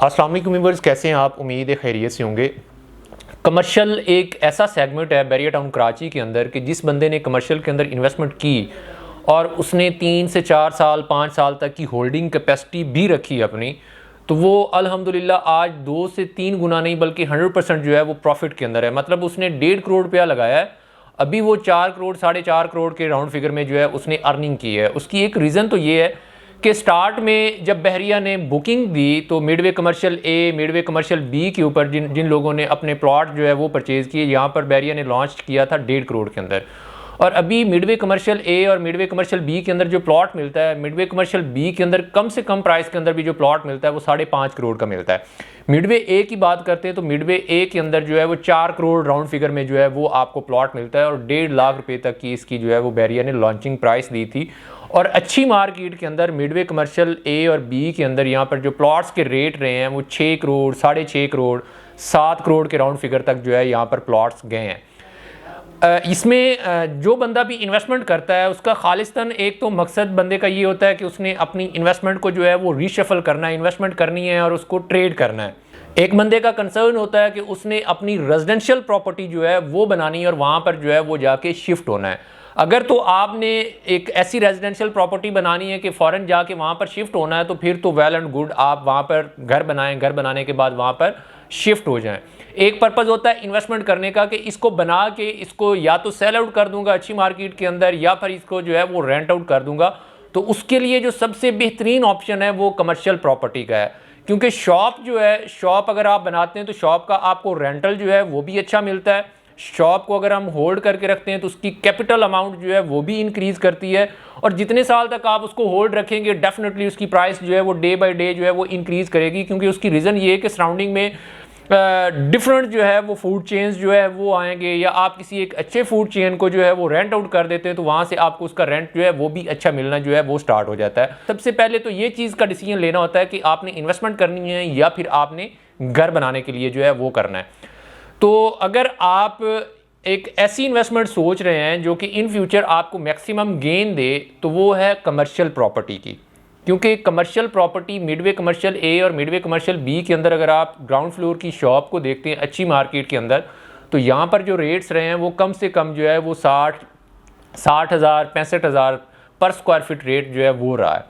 अस्सलाम वालेकुम व्यूअर्स, कैसे हैं आप? उम्मीद है खैरियत से होंगे। कमर्शियल एक ऐसा सेगमेंट है बैरिया टाउन कराची के अंदर कि जिस बंदे ने कमर्शियल के अंदर इन्वेस्टमेंट की और उसने 3 से 4 साल 5 साल तक की होल्डिंग कैपेसिटी भी रखी अपनी, तो वो अल्हम्दुलिल्लाह आज 2 से 3 गुना नहीं बल्कि 100% जो है वो प्रॉफिट के अंदर है। मतलब उसने 1.5 करोड़ रुपया लगाया है, अभी वो 4 करोड़ 4.5 करोड़ के राउंड फिगर में जो है उसने अर्निंग की है। उसकी एक रीज़न तो ये है कि स्टार्ट में जब बहरिया ने बुकिंग दी तो मिडवे कमर्शियल ए, मिडवे कमर्शियल बी के ऊपर जिन लोगों ने अपने प्लॉट जो है वो परचेज़ किए, यहाँ पर बहरिया ने लॉन्च किया था 1.5 करोड़ के अंदर। और अभी मिडवे कमर्शियल ए और मिडवे कमर्शियल बी के अंदर जो प्लॉट मिलता है, मिडवे कमर्शियल बी के अंदर कम से कम प्राइस के अंदर भी जो प्लॉट मिलता है वो 5.5 करोड़ का मिलता है। मिडवे ए की बात करते हैं तो मिडवे ए के अंदर जो है वो 4 करोड़ राउंड फिगर में जो है वो आपको प्लॉट मिलता है और 1.5 लाख रुपए तक की इसकी जो है वो बहरिया ने लॉन्चिंग प्राइस दी थी। और अच्छी मार्केट के अंदर मिडवे कमर्शियल ए और बी के अंदर यहाँ पर जो प्लॉट्स के रेट रहे हैं वो 6 करोड़ 6.5 करोड़ 7 करोड़ के राउंड फिगर तक जो है यहाँ पर प्लॉट्स गए हैं। इसमें जो बंदा भी इन्वेस्टमेंट करता है उसका खालिस्तन एक तो मकसद बंदे का ये होता है कि उसने अपनी इन्वेस्टमेंट को जो है वो रीशफल करना है, इन्वेस्टमेंट करनी है और उसको ट्रेड करना है। एक बंदे का कंसर्न होता है कि उसने अपनी रेजिडेंशियल प्रॉपर्टी जो है वो बनानी है और वहाँ पर जो है वो जाके शिफ्ट होना है। अगर तो आपने एक ऐसी रेजिडेंशियल प्रॉपर्टी बनानी है कि फ़ौरन जाके वहाँ पर शिफ्ट होना है तो फिर तो वेल एंड गुड, आप वहाँ पर घर बनाएं, घर बनाने के बाद वहाँ पर शिफ्ट हो जाएं। एक पर्पज़ होता है इन्वेस्टमेंट करने का कि इसको बना के इसको या तो सेल आउट कर दूंगा अच्छी मार्केट के अंदर या फिर इसको जो है वो रेंट आउट कर दूंगा। तो उसके लिए जो सबसे बेहतरीन ऑप्शन है वो कमर्शियल प्रॉपर्टी का है, क्योंकि शॉप जो है, शॉप अगर आप बनाते हैं तो शॉप का आपको रेंटल जो है वो भी अच्छा मिलता है। शॉप को अगर हम होल्ड करके रखते हैं तो उसकी कैपिटल अमाउंट जो है वो भी इंक्रीज़ करती है और जितने साल तक आप उसको होल्ड रखेंगे डेफिनेटली उसकी प्राइस जो है वो डे बाय डे जो है वो इंक्रीज़ करेगी। क्योंकि उसकी रीज़न ये है कि सराउंडिंग में डिफरेंट जो है वो फूड चेन्स जो है वो आएंगे, या आप किसी एक अच्छे फूड चेन को जो है वो रेंट आउट कर देते हैं तो वहाँ से आपको उसका रेंट जो है वो भी अच्छा मिलना जो है वो स्टार्ट हो जाता है। सबसे पहले तो ये चीज़ का डिसीजन लेना होता है कि आपने इन्वेस्टमेंट करनी है या फिर आपने घर बनाने के लिए जो है वो करना है। तो अगर आप एक ऐसी इन्वेस्टमेंट सोच रहे हैं जो कि इन फ्यूचर आपको मैक्सिमम गेन दे तो वो है कमर्शियल प्रॉपर्टी की। क्योंकि कमर्शियल प्रॉपर्टी मिडवे कमर्शियल ए और मिडवे कमर्शियल बी के अंदर अगर आप ग्राउंड फ्लोर की शॉप को देखते हैं अच्छी मार्केट के अंदर, तो यहाँ पर जो रेट्स रहे हैं वो कम से कम जो है वो 60,000 65,000 पर स्क्वायर फीट रेट जो है वो रहा है।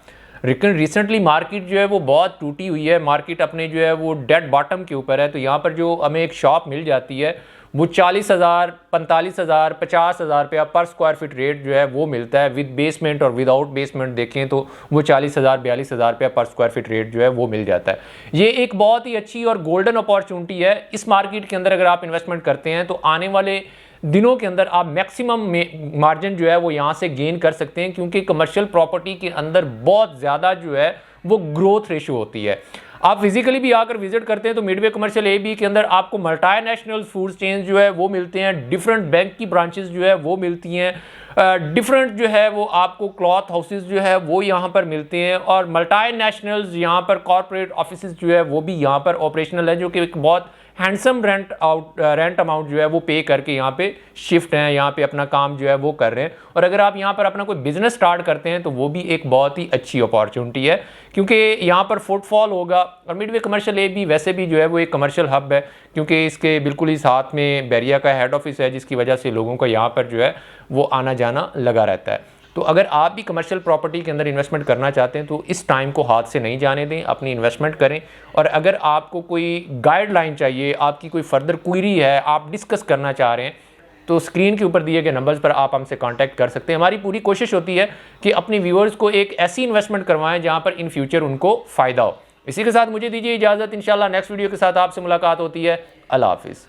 लेकिन रिसेंटली मार्केट जो है वो बहुत टूटी हुई है, मार्केट अपने जो है वो डेड बॉटम के ऊपर है। तो यहाँ पर जो हमें एक शॉप मिल जाती है वो 40,000 45,000 50,000 रुपया पर स्क्वायर फीट रेट जो है वो मिलता है। विद बेसमेंट और विदाउट बेसमेंट देखें तो वो 40,000 42,000 रुपया पर स्क्वायर फीट रेट जो है वो मिल जाता है। ये एक बहुत ही अच्छी और गोल्डन अपॉर्चुनिटी है इस मार्केट के अंदर। अगर आप इन्वेस्टमेंट करते हैं तो आने वाले दिनों के अंदर आप मैक्सिमम मार्जिन जो है वो यहाँ से गेन कर सकते हैं, क्योंकि कमर्शियल प्रॉपर्टी के अंदर बहुत ज़्यादा जो है वो ग्रोथ रेशो होती है। आप फिजिकली भी आकर विजिट करते हैं तो मिडवे कमर्शियल ए बी के अंदर आपको मल्टीनेशनल फूड चेन जो है वो मिलते हैं, डिफरेंट बैंक की ब्रांचेस जो है वो मिलती हैं, डिफरेंट जो है वो आपको क्लॉथ हाउसेस जो है वो यहाँ पर मिलते हैं और मल्टीनेशनल्स यहाँ पर कॉर्पोरेट ऑफिसेज जो है वो भी यहाँ पर ऑपरेशनल है, जो कि एक बहुत हैंडसम रेंट अमाउंट जो है वो पे करके यहाँ पे शिफ्ट हैं, यहाँ पे अपना काम जो है वो कर रहे हैं। और अगर आप यहाँ पर अपना कोई बिजनेस स्टार्ट करते हैं तो वो भी एक बहुत ही अच्छी अपॉर्चुनिटी है, क्योंकि यहाँ पर फुटफॉल होगा। और मिडवे कमर्शियल ए भी वैसे भी जो है वो एक कमर्शियल हब है, क्योंकि इसके बिल्कुल ही साथ में बहरिया का हेड ऑफिस है, जिसकी वजह से लोगों का यहाँ पर जो है वो आना जाना लगा रहता है। तो अगर आप भी कमर्शियल प्रॉपर्टी के अंदर इन्वेस्टमेंट करना चाहते हैं तो इस टाइम को हाथ से नहीं जाने दें, अपनी इन्वेस्टमेंट करें। और अगर आपको कोई गाइडलाइन चाहिए, आपकी कोई फर्दर क्वेरी है, आप डिस्कस करना चाह रहे हैं, तो स्क्रीन के ऊपर दिए गए नंबर्स पर आप हमसे कांटेक्ट कर सकते हैं। हमारी पूरी कोशिश होती है कि अपने व्यूअर्स को एक ऐसी इन्वेस्टमेंट करवाएं जहां पर इन फ्यूचर उनको फ़ायदा हो। इसी के साथ मुझे दीजिए इजाज़त, इंशाल्लाह नेक्स्ट वीडियो के साथ आपसे मुलाकात होती है। अल्लाह हाफिज़।